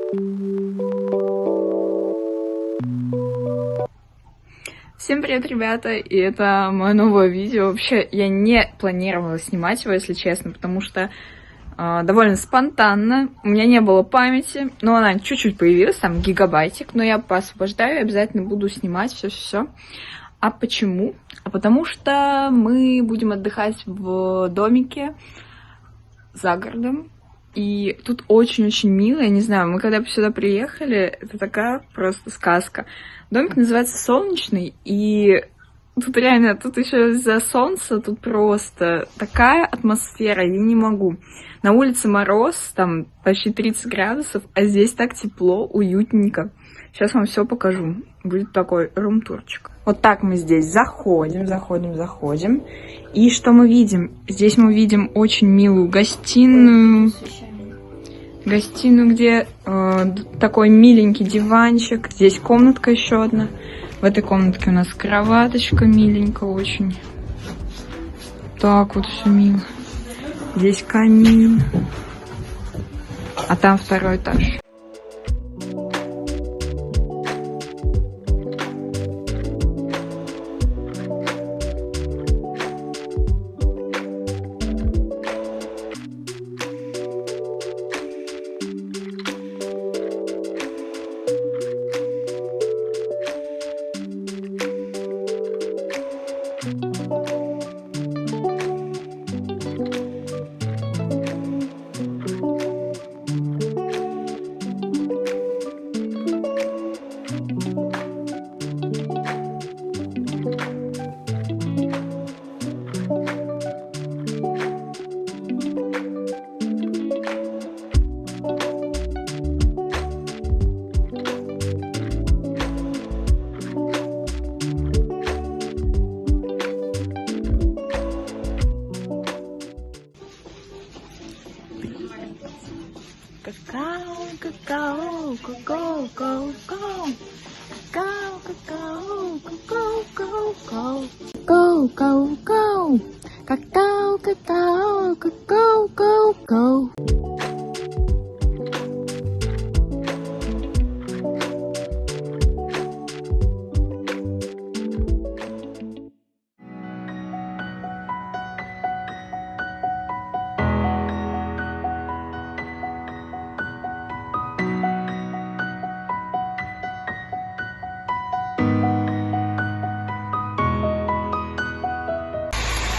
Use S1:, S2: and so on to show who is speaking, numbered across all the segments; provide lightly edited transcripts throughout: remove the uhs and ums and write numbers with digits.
S1: Всем привет, ребята, и это мое новое видео. Вообще, я не планировала снимать его, если честно, потому что довольно спонтанно. У меня не было памяти, но она чуть-чуть появилась, там гигабайтик, но я поосвобождаю и обязательно буду снимать все-все-все. А почему? А потому что мы будем отдыхать в домике за городом. И тут очень-очень мило, я не знаю, мы когда сюда приехали, это такая просто сказка. Домик называется «Солнечный», и тут реально, тут еще из-за солнца, тут просто такая атмосфера, я не могу. На улице мороз, там почти 30 градусов, а здесь так тепло, уютненько. Сейчас вам все покажу. Будет такой рум-турчик. Вот так мы здесь заходим. И что мы видим? Здесь мы видим очень милую гостиную. Гостиную, где такой миленький диванчик. Здесь комнатка еще одна. В этой комнатке у нас кроваточка миленькая очень. Так вот все мило. Здесь камин. А там второй этаж. Go.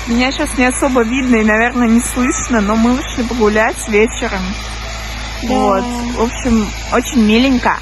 S1: Меня сейчас не особо видно и, наверное, не слышно, но мы вышли погулять вечером. Да. Вот. В общем, очень миленько.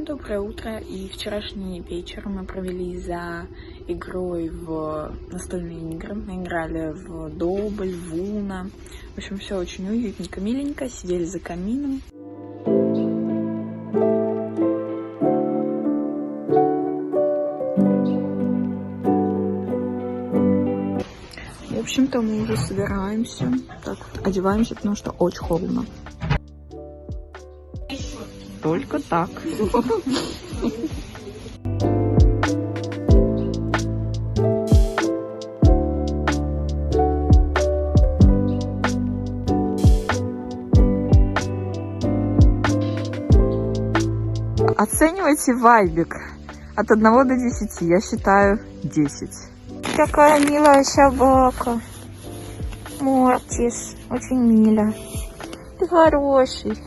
S1: Доброе утро, и вчерашний вечер мы провели за игрой в настольные игры. Мы играли в Добль, в Уно. В общем, все очень уютненько, миленько, сидели за камином. В общем-то, мы уже собираемся, так вот, одеваемся, потому что очень холодно. Только так. Оценивайте вайбик от 1 до 10. Я считаю 10.
S2: Такая милая собака. Мортис. Очень милая. Ты хороший.